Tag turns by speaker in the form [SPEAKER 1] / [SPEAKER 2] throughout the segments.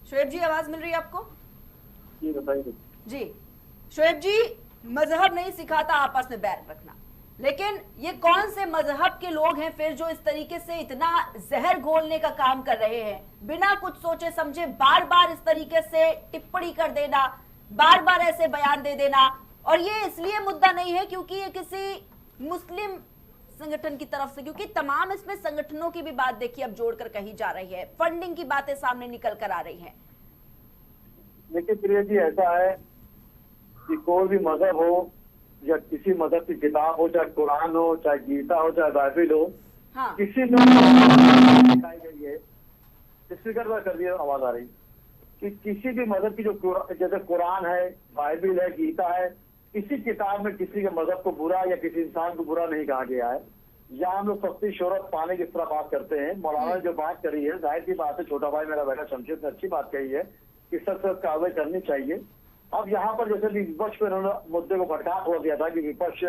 [SPEAKER 1] शोएब जी, आवाज मिल रही है आपको?
[SPEAKER 2] जी बताइए।
[SPEAKER 1] जी शोएब जी, मजहब नहीं सिखाता आपस में बैर रखना, लेकिन ये कौन से मजहब के लोग हैं फिर जो इस तरीके से इतना जहर घोलने का काम कर रहे हैं, बिना कुछ सोचे समझे बार बार इस तरीके से टिप्पणी कर देना, बार बार ऐसे बयान दे देना। और ये इसलिए मुद्दा नहीं है क्योंकि ये किसी मुस्लिम संगठन की तरफ से, क्योंकि तमाम इसमें संगठनों की भी बात देखिए अब जोड़कर कही जा रही है, फंडिंग की बातें सामने निकल कर आ रही हैं।
[SPEAKER 2] देखिए प्रिय जी, ऐसा है कि कोई भी मजहब हो या किसी मजहब की किताब हो, चाहे कुरान हो, चाहे गीता हो, चाहे बाइबिल हो,
[SPEAKER 1] हाँ।
[SPEAKER 2] किसी में दिखाई गई है, स्पीकर पर कर दिया आवाज आ रही, कि किसी भी मजहब की जो जैसे कुरान है, बाइबिल है, गीता है, किसी किताब में किसी के मजहब को बुरा या किसी इंसान को बुरा नहीं कहा गया है। यहाँ हम लोग सस्ती शोहरत पाने की तरह बात करते हैं। मौलाना ने जो बात करी है, जाहिर की बात है, छोटा भाई मेरा बेटा शमशेद ने अच्छी बात कही है कि सख्त कार्रवाई करनी चाहिए। अब यहाँ पर जैसे भी विपक्ष पर उन्होंने मुद्दे को भड़का हो दिया था कि विपक्ष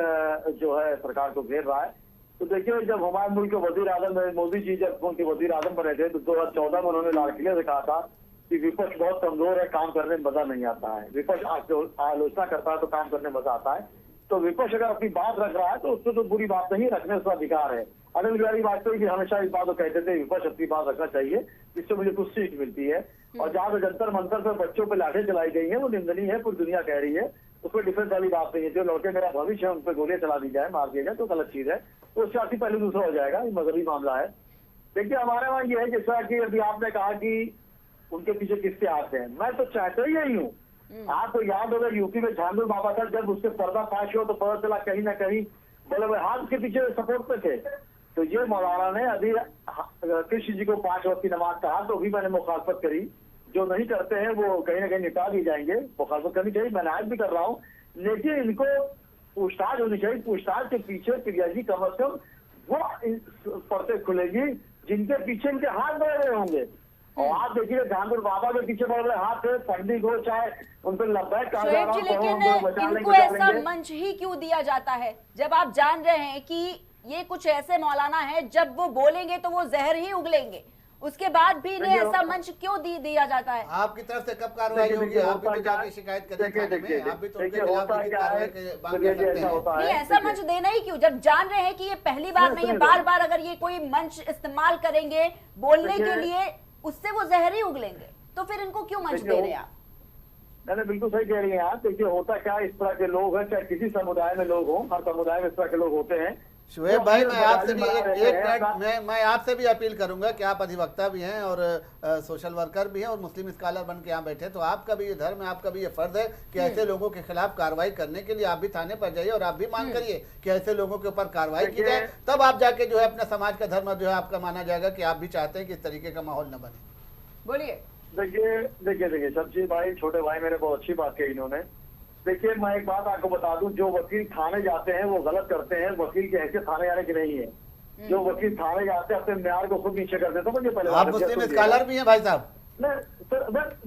[SPEAKER 2] जो है सरकार को घेर रहा है, तो देखिए जब हमारे मुल्क के वजीर आजम मोदी जी जब उनके वजीर आजम बने थे तो 2014 में उन्होंने लाल किले से कहा था कि विपक्ष बहुत कमजोर है, काम करने में मजा नहीं आता है। विपक्ष आलोचना करता है तो काम करने में मजा आता है। तो विपक्ष अगर अपनी बात रख रहा है तो उससे तो बुरी बात नहीं, रखने उसका अधिकार है। अटल बिहारी वाजपेयी भी हमेशा इस बात को कहते थे विपक्ष अपनी बात रखना चाहिए, जिससे मुझे कुछ सीख मिलती है। और जहाँ पे जंतर मंतर पर बच्चों पर लाठें चलाई गई है वो निंदनीय है, पूरी दुनिया कह रही है, उसमें डिफेंस वाली बात नहीं है। जो लड़के मेरा भविष्य है उन पर गोलियां चला दी जाए, मार दिया जाए तो गलत चीज है, तो सियासी पहले दूसरा हो जाएगा, ये मजहबी मामला है। देखिए हमारे वहाँ ये है जैसा कि अभी आपने कहा कि उनके पीछे किसके हाथ हैं, मैं तो चाहता ही यही हूँ। आपको याद होगा यूपी में झांझुर बाबा था, जब उसके पर्दाफाश हो तो पता चला कहीं ना कहीं बड़े बड़े हाथ के पीछे सपोर्ट पे थे। तो ये मौलाना ने अभी कृष्ण जी को 5 वक्त की नमाज कहा तो भी मैंने मुखालफत करी। जो नहीं करते हैं वो कहीं ना कहीं निपटा दिए जाएंगे, मुखालफत करनी चाहिए, मैं आज भी कर रहा हूँ। लेकिन इनको पूछताछ होनी चाहिए, पूछताछ के पीछे प्रिया जी कम अज कम वो पर्दे खुलेगी जिनके पीछे इनके हाथ बढ़ रहे होंगे। और आप देखिए झांझुर बाबा के पीछे बड़े बड़े हाथ है, फंडिंग हो चाहे उन पर लब्बैक कहा जा रहा हो,
[SPEAKER 1] लेकिन इनको ऐसा मंच ही क्यों दिया जाता है जब आप जान रहे हैं कि ये कुछ ऐसे मौलाना है जब वो बोलेंगे तो वो जहर ही उगलेंगे, उसके बाद भी इन्हें ऐसा मंच क्यों दिया जाता है?
[SPEAKER 3] आपकी तरफ से कब कार्रवाई होगी? आप भी तो जाके शिकायत करें थाने में, आप भी तो उनके खिलाफ लिखित कार्रवाई की मांग कर सकते हैं।
[SPEAKER 1] नहीं, ऐसा मंच देना ही क्यों जब जान रहे हैं कि ये पहली बार नहीं है, बार बार अगर ये कोई मंच इस्तेमाल करेंगे बोलने के लिए उससे वो जहर ही उगलेंगे, तो फिर इनको क्यों मंच दे रहे हैं आप?
[SPEAKER 2] मैंने बिल्कुल सही कह रही हैं आप। देखिए होता क्या, इस तरह के लोग हैं, चाहे किसी समुदाय में लोग हों, हर समुदाय में इस तरह के लोग होते हैं।
[SPEAKER 3] शोएब भाई, मैं आपसे भी एक मिनट मैं आपसे भी अपील करूंगा कि आप अधिवक्ता भी हैं और सोशल वर्कर भी हैं और मुस्लिम स्कॉलर बन के यहाँ बैठे, तो आपका भी ये धर्म है, आपका भी ये फर्ज है कि ऐसे लोगों के खिलाफ कार्रवाई करने के लिए आप भी थाने पर जाइए और आप भी मांग करिए कि ऐसे लोगों के ऊपर कार्रवाई की जाए। तब आप जाके जो है अपने समाज का धर्म जो है आपका माना जाएगा कि आप भी चाहते हैं कि इस तरीके का माहौल न बने।
[SPEAKER 1] बोलिए।
[SPEAKER 2] देखिए शमशेद भाई, छोटे भाई मेरे बहुत अच्छी बात कही इन्होंने। देखिए मैं एक बात आपको बता दूं, जो वकील थाने जाते हैं वो गलत करते हैं, वकील की हैसियत थाने जाने की नहीं है। जो वकील थाने जाते हैं अपने म्यार को खुद नीचे कर देते हैं। मुझे पहले
[SPEAKER 3] आप मुस्लिम स्कॉलर भी हैं भाई साहब?
[SPEAKER 2] मैं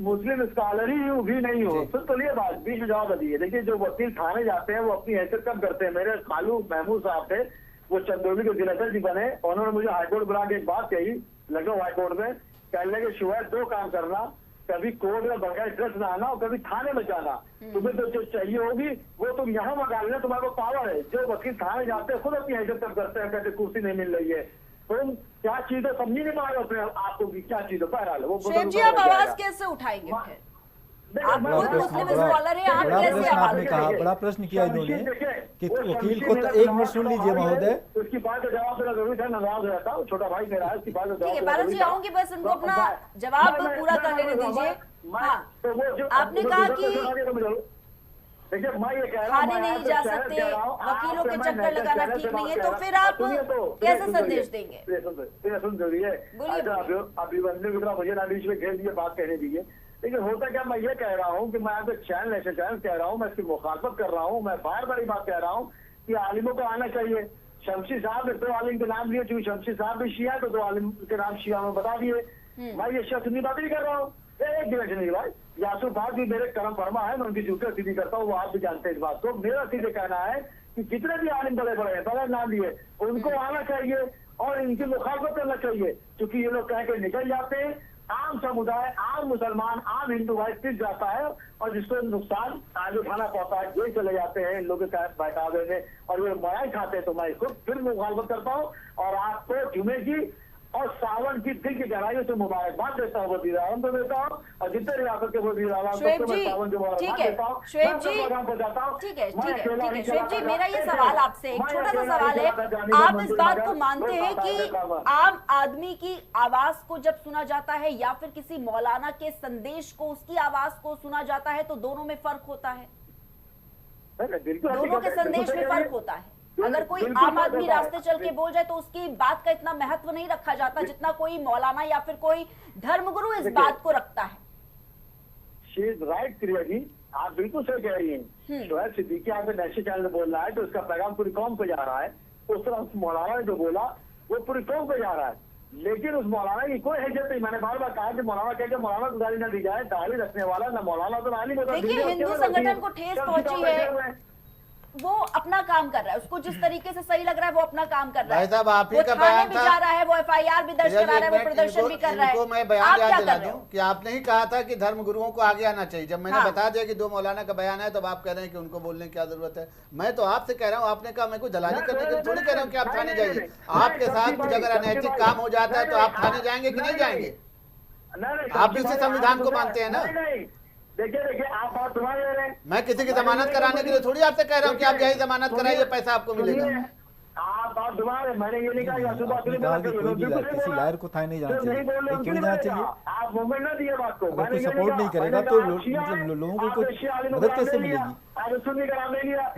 [SPEAKER 2] मुस्लिम स्कॉलर ही हूँ भी नहीं हूँ, सुन तो लिए बात, बीच में जवाब दिए। देखिए जो वकील थाने जाते हैं वो अपनी हैसियत कब करते हैं। मेरे खालू महमूद साहब थे, वो चंदौली के जिला जी बने, उन्होंने मुझे हाईकोर्ट बुला के एक बात कही, लखनऊ हाईकोर्ट में, कहने के शुरू 2 काम करना, कभी कोर्ट में बगैर ड्रेस में आना और कभी थाने में जाना। तुम्हें तो जो चाहिए होगी वो तुम यहाँ मंगा लेना, तुम्हारे को पावर है। जो वकील थाने जाते हैं खुद अपनी हैसियत कब करते हैं, कहते कुर्सी नहीं मिल रही है, तुम क्या चीज है समझी नहीं पा रहे अपने आपको क्या चीज है। बहरहाल वो
[SPEAKER 1] आप आवाज कैसे उठाएंगे फिर? आप खुद मुस्लिम स्कॉलर हैं, आप कैसे
[SPEAKER 4] आपने कहा, बड़ा प्रश्न किया इन्होंने कि वकील को, तो एक मिनट सुन लीजिए महोदय,
[SPEAKER 2] उसकी बात का जवाब देना जरूरी था, नाराज हो जाता हूँ, छोटा भाई मेरा है, उसकी बात का जवाब
[SPEAKER 1] भारत जी आऊंगी, बस इनको अपना जवाब पूरा कर लेने दीजिए। आपने कहा कि
[SPEAKER 2] देखिए मैं ये कह रहा हूँ
[SPEAKER 1] थाने नहीं जा सकते, वकीलों के चक्कर लगाना ठीक नहीं है, तो फिर आप कैसे संदेश देंगे?
[SPEAKER 2] सुन जरूरी है, अभिमन्यु की तरह मुझे ना बीच में घेर दिए, बात कहने दीजिए। लेकिन होता क्या, मैं ये कह रहा हूँ कि मैं आपको चैनल कह रहा हूँ, मैं इसकी मुखालफत कर रहा हूँ, मैं बार बार बात कह रहा हूँ कि आलिमों को आना चाहिए। शमशी साहब ने 2 आलिम के नाम लिए, चूंकि शमशी साहब भी शिया तो 2 आलिम के नाम शिया में बता दिए। मैं ये शख्स नहीं बात नहीं कर रहा हूँ, एक गिरज नहीं भाई, यासुफ भाग भी मेरे करम फरमा है, मैं उनकी जूते सीधी करता हूँ, वो आप भी जानते हैं इस बात को। मेरा सीधे कहना है कि जितने भी आलिम बड़े बड़े हैं, बड़े नाम लिए, उनको आना चाहिए और इनकी मुखालफत करना चाहिए, क्योंकि ये लोग कह के निकल जाते हैं आम समुदाय, आम मुसलमान, आम हिंदू भाई पिस जाता है और जिसको नुकसान आज उठाना पड़ता है, जेल चले जाते हैं लोगों के बहकावे में और वे मलाई खाते हैं। तो मैं इसको फिर मुखालफत करता हूँ और आपको जुमे की और सावन की दिल की गहराइयों से मुबारकबाद देता हूँ, वज़ीर आज़म को देता हूँ और जितने रियासत के वज़ीर आज़म
[SPEAKER 1] शुएब
[SPEAKER 2] को मैं
[SPEAKER 1] जी,
[SPEAKER 2] सावन की मुबारकबाद देता हूँ।
[SPEAKER 1] शुएब
[SPEAKER 2] मैं
[SPEAKER 1] जी,
[SPEAKER 2] अपने प्रोग्राम पर जाता हूँ।
[SPEAKER 1] ठीक है,
[SPEAKER 2] मैं
[SPEAKER 1] ठीक है,
[SPEAKER 2] अकेला
[SPEAKER 1] ठीक है।
[SPEAKER 2] नहीं
[SPEAKER 1] शुएब जी,
[SPEAKER 2] चलाता।
[SPEAKER 1] मेरा ये सवाल आपसे एक
[SPEAKER 2] मैं
[SPEAKER 1] छोटा सा
[SPEAKER 2] अकेला
[SPEAKER 1] सवाल
[SPEAKER 2] नहीं
[SPEAKER 1] है,
[SPEAKER 2] चलाता, जाने का
[SPEAKER 1] आप
[SPEAKER 2] मंदिर
[SPEAKER 1] इस बात
[SPEAKER 2] मगर
[SPEAKER 1] को मानते
[SPEAKER 2] मैं
[SPEAKER 1] हैं
[SPEAKER 2] बताता
[SPEAKER 1] कि
[SPEAKER 2] हूँ।
[SPEAKER 1] आम आदमी की आवाज को जब सुना जाता है या फिर किसी मौलाना के संदेश को, उसकी आवाज को सुना जाता है तो दोनों में फर्क होता है, दोनों के संदेश में फर्क होता है। अगर कोई आम आदमी रास्ते चल के बोल जाए तो उसकी बात का इतना महत्व नहीं रखा जाता जितना कोई मौलाना या फिर कोई धर्मगुरु इस बात को रखता है।
[SPEAKER 2] She is right Priya ji, आप बिल्कुल सही कह रही हैं। शोएब सिद्दीकी आपके नेशनल चैनल में बोल रहा है तो उसका पैगाम पूरी कौम पे जा रहा है। उस तरह उस मौलाना ने जो बोला वो पूरी कौम पे जा रहा है, लेकिन उस मौलाना की कोई हैसियत नहीं। मैंने बार बार कहा कि मौलाना कह के मौलाना को गाली न दी जाए, दाढ़ी रखने वाला ना मौलाना तो नाली में।
[SPEAKER 1] देखिए, हिंदू संगठन को ठेस पहुंची है, वो अपना काम कर रहा है, उसको जिस तरीके से सही लग रहा है वो अपना काम कर रहा है।
[SPEAKER 3] भाई साहब, आप ही
[SPEAKER 1] वो
[SPEAKER 3] का
[SPEAKER 1] थाने
[SPEAKER 3] बयान
[SPEAKER 1] भी
[SPEAKER 3] था।
[SPEAKER 1] जा रहा है, वो एफआईआर भी दर्ज करा रहा है, वो प्रदर्शन भी कर रहा है।
[SPEAKER 3] इनको मैं
[SPEAKER 1] आप
[SPEAKER 3] बयान
[SPEAKER 1] क्या
[SPEAKER 3] याद दिला
[SPEAKER 1] कर रहे
[SPEAKER 3] दूं
[SPEAKER 1] हो?
[SPEAKER 3] कि आपने ही कहा था कि धर्म गुरुओं को आगे आना चाहिए। जब मैंने
[SPEAKER 1] हाँ।
[SPEAKER 3] बता दिया कि 2 मौलाना का बयान है तो आप कह रहे हैं कि उनको बोलने की क्या जरूरत है। मैं तो आपसे कह रहा हूँ, आपने कहा मैं कोई दलाली करने के लिए थोड़ी कह रहा हूँ कि आप थाने जाइए। आपके साथ कुछ अगर अनैतिक काम हो जाता है तो आप थाने जाएंगे कि नहीं जाएंगे? आप भी उसी संविधान को मानते हैं ना?
[SPEAKER 2] देखिए आप बात सुना ले रहे हैं।
[SPEAKER 3] मैं किसी की जमानत कराने के लिए थोड़ी आपसे कह रहा हूँ कि आप यही जमानत कराइए, पैसा आपको मिलेगा।
[SPEAKER 2] आप बात सुना रहे, मैंने ये नहीं कहा कि असुबह
[SPEAKER 4] आपने कहा कि कोई भी किसी लायर को थाने नहीं जाना चाहिए, ये क्यों नहीं जाना चाहिए?
[SPEAKER 2] आप मूवमेंट ना दिए बात को।
[SPEAKER 4] अगर कोई सपोर्ट नहीं करेगा तो मतलब लोगों को कुछ मदद कैसे मिलेगी?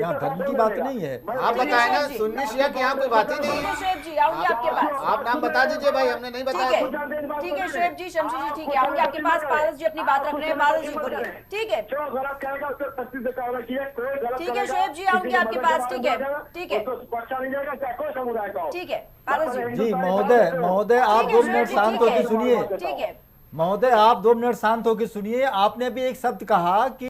[SPEAKER 4] यहाँ धर्म की बात नहीं है।
[SPEAKER 3] आप बताए ना, सुन्नी शिया की यहाँ कोई बात ही नहीं है।
[SPEAKER 1] शुएब जी आऊंगी आपके पास।
[SPEAKER 3] आप नाम बता दीजिए भाई, हमने नहीं
[SPEAKER 1] ठीक
[SPEAKER 3] बताया।
[SPEAKER 1] है, ठीक है शुएब जी, शमशी जी, ठीक है, आऊंगी आपके पास। पारस जी अपनी बात रख रहे हैं, पारस जी बोलिए। ठीक है,
[SPEAKER 2] जो गलत करेगा उसको सख्ती से कार्रवाई की जाए। कोई गलत
[SPEAKER 1] ठीक है शुएब जी, आऊंगी आपके पास। ठीक है, ठीक है,
[SPEAKER 2] बच्चा नहीं जाएगा, चाहे कोई समुदाय का हो।
[SPEAKER 1] ठीक है पारस जी।
[SPEAKER 4] जी महोदय, आप
[SPEAKER 1] ठीक है,
[SPEAKER 4] 2 मिनट
[SPEAKER 1] शुएब जी,
[SPEAKER 4] शांत
[SPEAKER 1] ठीक
[SPEAKER 4] होकर
[SPEAKER 1] है,
[SPEAKER 4] सुनिए।
[SPEAKER 1] ठीक है।
[SPEAKER 4] महोदय, आप 2 मिनट शांत होकर सुनिए। आपने भी एक शब्द कहा कि